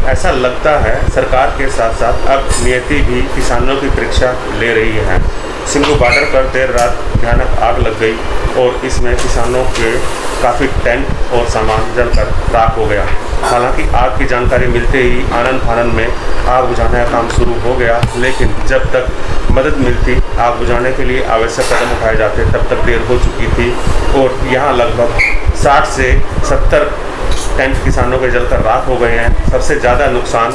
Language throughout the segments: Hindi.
ऐसा लगता है सरकार के साथ साथ अब नियति भी किसानों की परीक्षा ले रही है। सिंघू बॉर्डर पर देर रात भयानक आग लग गई और इसमें किसानों के काफ़ी टेंट और सामान जलकर राख हो गया। हालांकि आग की जानकारी मिलते ही आनंद फानन में आग बुझाने का काम शुरू हो गया, लेकिन जब तक मदद मिलती, आग बुझाने के लिए आवश्यक कदम उठाए जाते, तब तक देर हो चुकी थी और यहाँ लगभग 60 से 70 टेंट किसानों के जलकर राख हो गए हैं। सबसे ज़्यादा नुकसान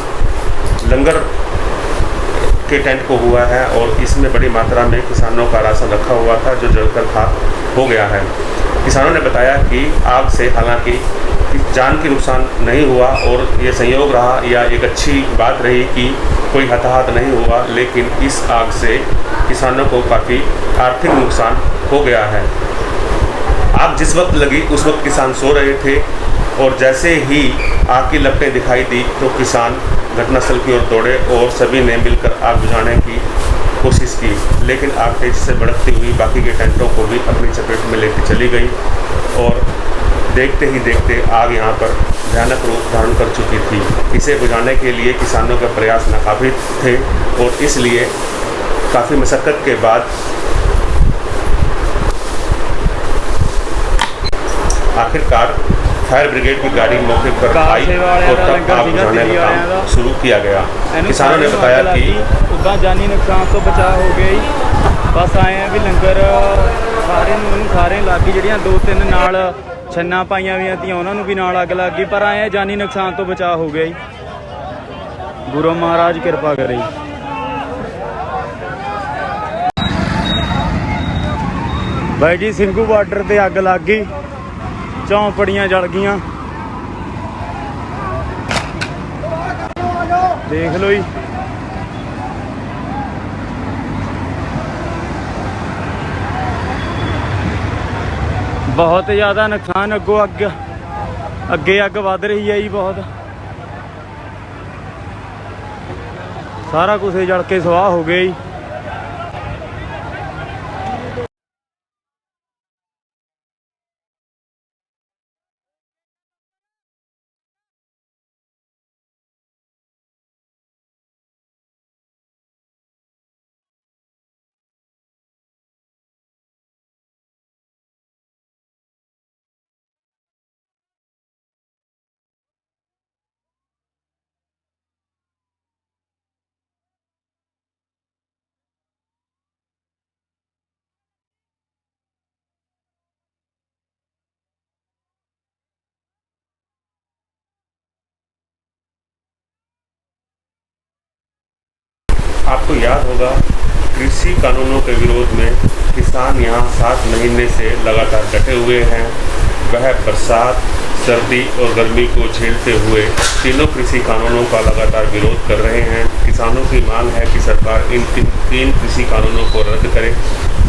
लंगर के टेंट को हुआ है और इसमें बड़ी मात्रा में किसानों का राशन रखा हुआ था जो जलकर खाक हो गया है। किसानों ने बताया कि आग से हालांकि जान की नुकसान नहीं हुआ और ये संयोग रहा या एक अच्छी बात रही कि कोई हताहत नहीं हुआ, लेकिन इस आग से किसानों को काफ़ी आर्थिक नुकसान हो गया है। आग जिस वक्त लगी उस वक्त किसान सो रहे थे और जैसे ही आग की लपटें दिखाई दी तो किसान घटनास्थल की ओर दौड़े और सभी ने मिलकर आग बुझाने की कोशिश की, लेकिन आग तेजी से भड़कती हुई बाकी के टेंटों को भी अपनी चपेट में लेकर चली गई और देखते ही देखते आग यहाँ पर भयानक रूप धारण कर चुकी थी। इसे बुझाने के लिए किसानों के प्रयास नाकाफी थे और इसलिए काफ़ी मशक्क़त के बाद आखिरकार फायर ब्रिगेड की गाड़ी मौके पर आई और तब आग बुझाने का काम शुरू किया गया। किसानों ने बताया कि उदा जानी नुकसान तो बचाव हो गया ही, बस आए हैं भी लंगर सारे लागी जड़ियाँ 2-3 नाल छन्ना पाइया हुई थी, उन्होंने भी नाल अग लग गई, पर आए जानी नुकसान तो बचाव हो गया ही। गुरु महाराज कृपा करे। भाई जी सिंघू बॉर्डर ते अग लग गई, झौंपड़ियां जल गईयां, देख लो जी। बहुत ज़्यादा नुकसान, अगों अगे अग वध रही है जी बहुत। सारा कुछ जल के सुआह हो गया जी। आपको याद होगा कृषि कानूनों के विरोध में किसान यहाँ 7 महीने से लगातार डटे हुए हैं। वह बरसात, सर्दी और गर्मी को झेलते हुए तीनों कृषि कानूनों का लगातार विरोध कर रहे हैं। किसानों की मांग है कि सरकार इन तीन कृषि कानूनों को रद्द करे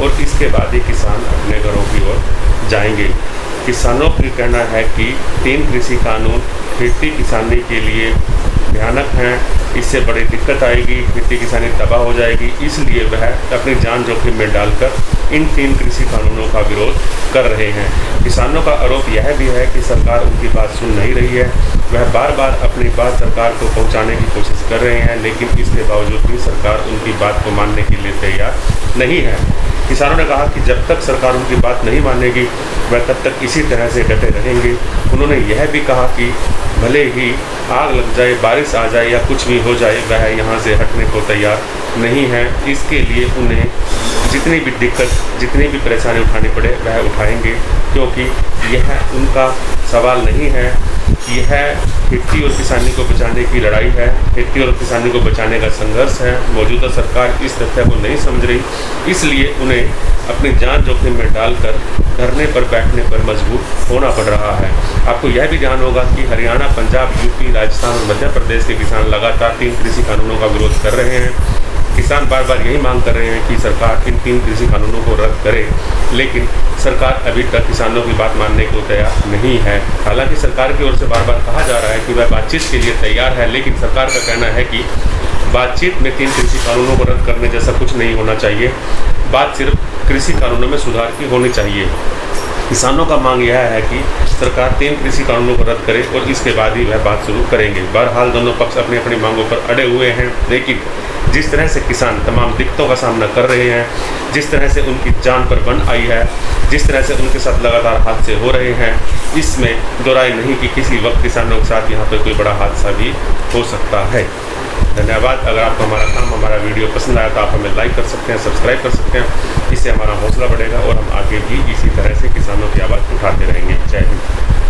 और इसके बाद ही किसान अपने घरों की ओर जाएंगे। किसानों का कहना है कि 3 कृषि कानून खेती किसानी के लिए भयानक हैं, इससे बड़ी दिक्कत आएगी, खेती किसानी तबाह हो जाएगी, इसलिए वह अपनी जान जोखिम में डालकर इन 3 कृषि कानूनों का विरोध कर रहे हैं। किसानों का आरोप यह भी है कि सरकार उनकी बात सुन नहीं रही है। वह बार बार अपनी बात सरकार को पहुंचाने की कोशिश कर रहे हैं, लेकिन इसके बावजूद भी सरकार उनकी बात को मानने के लिए तैयार नहीं है। किसानों ने कहा कि जब तक सरकार उनकी बात नहीं मानेगी वह तब तक इसी तरह से डटे रहेंगे। उन्होंने यह भी कहा कि भले ही आग लग जाए, बारिश आ जाए या कुछ भी हो जाए, वह यहाँ से हटने को तैयार नहीं है। इसके लिए उन्हें जितनी भी दिक्कत, जितनी भी परेशानी उठानी पड़े वह उठाएंगे, क्योंकि यह उनका सवाल नहीं है। यह खेती और किसानी को बचाने की लड़ाई है, खेती और किसानी को बचाने का संघर्ष है। मौजूदा सरकार इस तथ्य को नहीं समझ रही, इसलिए उन्हें अपनी जान जोखिम में डालकर धरने पर बैठने पर मजबूर होना पड़ रहा है। आपको यह भी ध्यान होगा कि हरियाणा, पंजाब, यूपी, राजस्थान और मध्य प्रदेश के किसान लगातार 3 कृषि कानूनों का विरोध कर रहे हैं। किसान बार बार यही मांग कर रहे हैं कि सरकार इन 3 कृषि कानूनों को रद्द करे, लेकिन सरकार अभी तक किसानों की बात मानने को तैयार नहीं है। हालांकि सरकार की ओर से बार बार कहा जा रहा है कि वह बातचीत के लिए तैयार है, लेकिन सरकार का कहना है कि बातचीत में 3 कृषि कानूनों को रद्द करने जैसा कुछ नहीं होना चाहिए। बात सिर्फ कृषि कानूनों में सुधार की होनी चाहिए। किसानों का मांग यह है कि सरकार 3 कृषि कानूनों को रद्द करे और इसके बाद ही वह बात शुरू करेंगे। बहरहाल दोनों पक्ष अपनी अपनी मांगों पर अड़े हुए हैं, लेकिन जिस तरह से किसान तमाम दिक्कतों का सामना कर रहे हैं, जिस तरह से उनकी जान पर बन आई है, जिस तरह से उनके साथ लगातार हादसे हो रहे हैं, इसमें दो राय नहीं कि किसी वक्त किसानों के साथ यहाँ पर कोई बड़ा हादसा भी हो सकता है। धन्यवाद। अगर आपको हमारा काम, हमारा वीडियो पसंद आया तो आप हमें लाइक कर सकते हैं, सब्सक्राइब कर सकते हैं। इससे हमारा हौसला बढ़ेगा और हम आगे भी इसी तरह से किसानों की आवाज़ उठाते रहेंगे। जय हिंद।